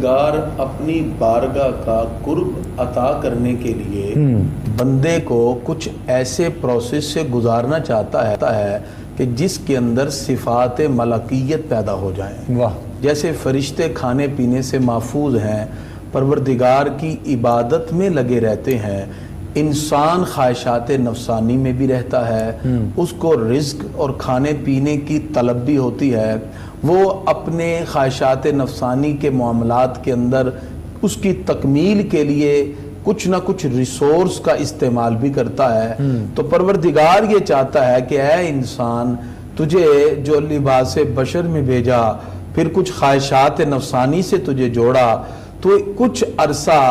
پروردگار اپنی بارگاہ کا قرب عطا کرنے کے لیے بندے کو کچھ ایسے پروسیس سے گزارنا چاہتا ہے کہ جس کے اندر صفات ملکیت پیدا ہو جائیں. جیسے فرشتے کھانے پینے سے محفوظ ہیں، پروردگار کی عبادت میں لگے رہتے ہیں، انسان خواہشات نفسانی میں بھی رہتا ہے، اس کو رزق اور کھانے پینے کی طلب بھی ہوتی ہے، وہ اپنے خواہشات نفسانی کے معاملات کے اندر اس کی تکمیل کے لیے کچھ نہ کچھ ریسورس کا استعمال بھی کرتا ہے. تو پروردگار یہ چاہتا ہے کہ اے انسان، تجھے جو لباس بشر میں بھیجا، پھر کچھ خواہشات نفسانی سے تجھے جوڑا، تو کچھ عرصہ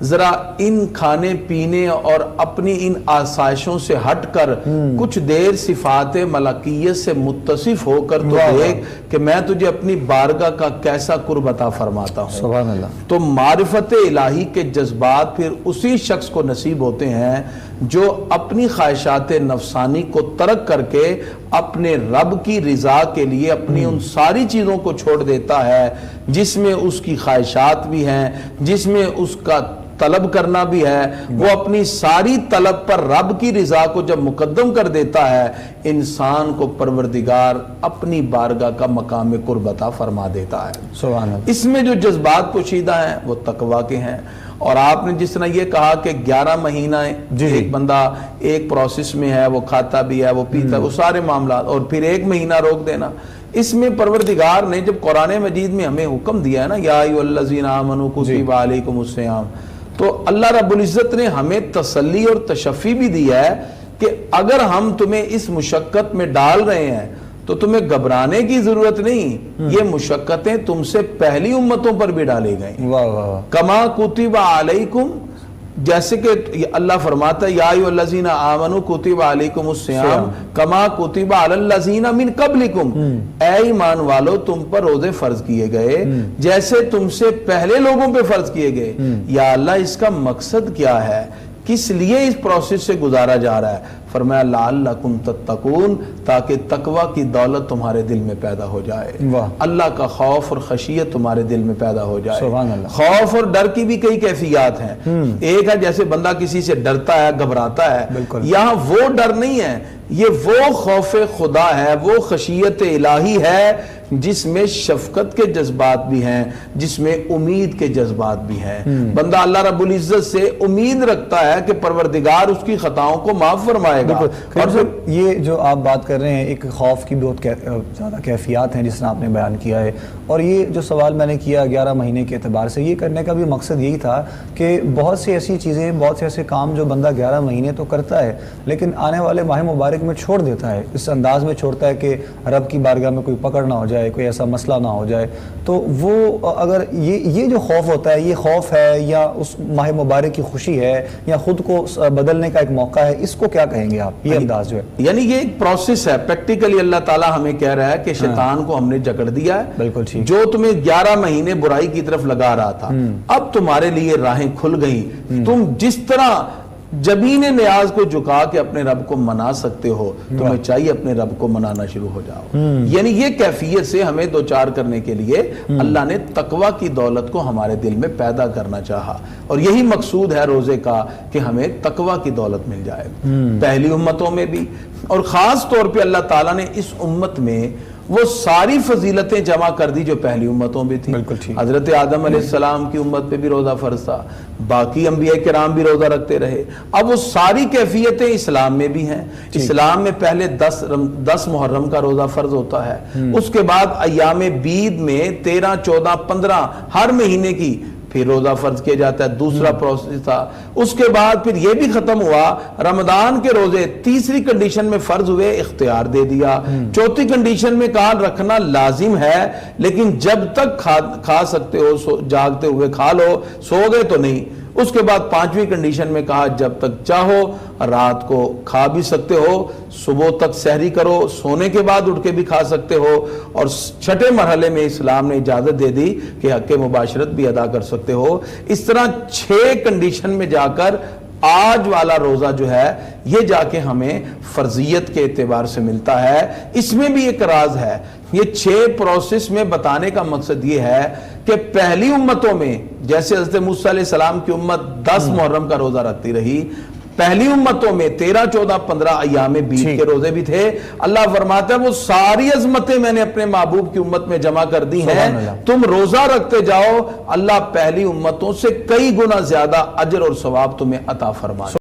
ذرا ان کھانے پینے اور اپنی ان آسائشوں سے ہٹ کر کچھ دیر صفات ملکیت سے متصف ہو کر تو دیکھ کہ میں تجھے اپنی بارگاہ کا کیسا قرب عطا فرماتا ہوں. سبحان اللہ. تو معرفت الہی کے جذبات پھر اسی شخص کو نصیب ہوتے ہیں جو اپنی خواہشات نفسانی کو ترک کر کے اپنے رب کی رضا کے لیے اپنی ان ساری چیزوں کو چھوڑ دیتا ہے جس میں اس کی خواہشات بھی ہیں، جس میں اس کا طلب کرنا بھی ہے. وہ اپنی ساری طلب پر رب کی رضا کو جب مقدم کر دیتا ہے، انسان کو پروردگار اپنی بارگاہ کا مقام قرب عطا فرما دیتا ہے. سبحان اللہ. اس میں جو جذبات پوشیدہ ہیں وہ تقویٰ کے ہیں. اور آپ نے جس طرح یہ کہا کہ 11 مہینہ ایک بندہ ایک پروسیس میں ہے، وہ کھاتا بھی ہے، وہ پیتا ہے، وہ سارے معاملات، اور پھر 1 مہینہ روک دینا. اس میں پروردگار نے جب قرآن مجید میں ہمیں حکم دیا ہے نا، یا ایھا الذین آمنوا کتب علیکم الصیام، تو اللہ رب العزت نے ہمیں تسلی اور تشفی بھی دیا ہے کہ اگر ہم تمہیں اس مشقت میں ڈال رہے ہیں تو تمہیں گھبرانے کی ضرورت نہیں، یہ مشقتیں تم سے پہلی امتوں پر بھی ڈالی گئیں. کما کتب علیکم، جیسے کہ اللہ فرماتا ہے یا ایھا الذین آمنوا کتب علیکم الصیام کما کتب علی الذین من قبلکم، اے ایمان والو تم پر روزے فرض کیے گئے جیسے تم سے پہلے لوگوں پہ فرض کیے گئے. یا اللہ اس کا مقصد کیا ہے، کس لیے اس پروسیس سے گزارا جا رہا ہے؟ فرمایا لعلکم تتقون، تاکہ تقوی کی دولت تمہارے دل میں پیدا ہو جائے، اللہ کا خوف اور خشیت تمہارے دل میں پیدا ہو جائے. خوف اور ڈر کی بھی کئی کیفیات ہیں. ایک ہے جیسے بندہ کسی سے ڈرتا ہے، گھبراتا ہے، یہاں وہ ڈر نہیں ہے، یہ وہ خوف خدا ہے، وہ خشیت الہی ہے جس میں شفقت کے جذبات بھی ہیں، جس میں امید کے جذبات بھی ہیں. بندہ اللہ رب العزت سے امید رکھتا ہے کہ پروردگار اس کی خطاؤں کو معاف فرمائے گا. اور پھر یہ جو آپ بات کر رہے ہیں، ایک خوف کی بہت زیادہ کیفیات ہیں جس نے آپ نے بیان کیا ہے. اور یہ جو سوال میں نے کیا 11 مہینے کے اعتبار سے، یہ کرنے کا بھی مقصد یہی تھا کہ بہت سی ایسی چیزیں، بہت سے ایسے کام جو بندہ 11 مہینے تو کرتا ہے لیکن آنے والے ماہ مبارک میں چھوڑ دیتا ہے، اس انداز میں چھوڑتا ہے کہ رب کی بارگاہ میں کوئی پکڑ نہ ہو جائے، کوئی ایسا مسئلہ نہ ہو جائے. تو وہ اگر یہ جو خوف ہوتا ہے، یہ خوف ہے یا اس ماہ مبارک کی خوشی ہے یا خود کو بدلنے کا ایک موقع ہے، اس کو کیا کہیں گے آپ؟ یہ انداز جو ہے، یعنی یہ ایک پروسیس ہے. پریکٹیکلی اللہ تعالیٰ ہمیں کہہ رہا ہے کہ شیطان کو ہم نے جکڑ دیا ہے. بالکل ٹھیک. جو تمہیں 11 مہینے برائی کی طرف لگا رہا تھا، اب تمہارے لیے راہیں کھل گئی. تم جس طرح جبین نیاز کو جھکا کے اپنے رب کو منا سکتے ہو، تمہیں چاہیے اپنے رب کو منانا شروع ہو جاؤ. یعنی یہ کیفیت سے ہمیں دوچار کرنے کے لیے اللہ نے تقوی کی دولت کو ہمارے دل میں پیدا کرنا چاہا، اور یہی مقصود ہے روزے کا کہ ہمیں تقوی کی دولت مل جائے. پہلی امتوں میں بھی، اور خاص طور پہ اللہ تعالیٰ نے اس امت میں وہ ساری فضیلتیں جمع کر دی جو پہلی امتوں میں تھی. حضرت آدم علیہ السلام کی امت پہ بھی روزہ فرض تھا، باقی انبیاء کرام بھی روزہ رکھتے رہے. اب وہ ساری کیفیتیں اسلام میں بھی ہیں. اسلام میں پہلے 10 محرم کا روزہ فرض ہوتا ہے، اس کے بعد ایام بید میں 13، 14، 15 ہر مہینے کی پھر روزہ فرض کیا جاتا ہے. دوسرا پروسیس تھا. اس کے بعد پھر یہ بھی ختم ہوا، رمضان کے روزے تیسری کنڈیشن میں فرض ہوئے، اختیار دے دیا. چوتھی کنڈیشن میں کہا رکھنا لازم ہے، لیکن جب تک کھا سکتے ہو جاگتے ہوئے کھا لو، سو گئے تو نہیں. اس کے بعد 5ویں کنڈیشن میں کہا جب تک چاہو رات کو کھا بھی سکتے ہو، صبح تک سحری کرو، سونے کے بعد اٹھ کے بھی کھا سکتے ہو. اور 6 مرحلے میں اسلام نے اجازت دے دی کہ حق مباشرت بھی ادا کر سکتے ہو. اس طرح 6 کنڈیشن میں جا کر آج والا روزہ جو ہے یہ جا کے ہمیں فرضیت کے اعتبار سے ملتا ہے. اس میں بھی ایک راز ہے. یہ 6 پروسیس میں بتانے کا مقصد یہ ہے کہ پہلی امتوں میں جیسے حضرت موسیٰ علیہ السلام کی امت 10 محرم کا روزہ رکھتی رہی، پہلی امتوں میں 13 14 15 ایام بیت کے روزے بھی تھے۔ اللہ فرماتا ہے وہ ساری عظمتیں میں نے اپنے محبوب کی امت میں جمع کر دی ہیں، تم روزہ رکھتے جاؤ، اللہ پہلی امتوں سے کئی گنا زیادہ اجر اور ثواب تمہیں عطا فرمائے۔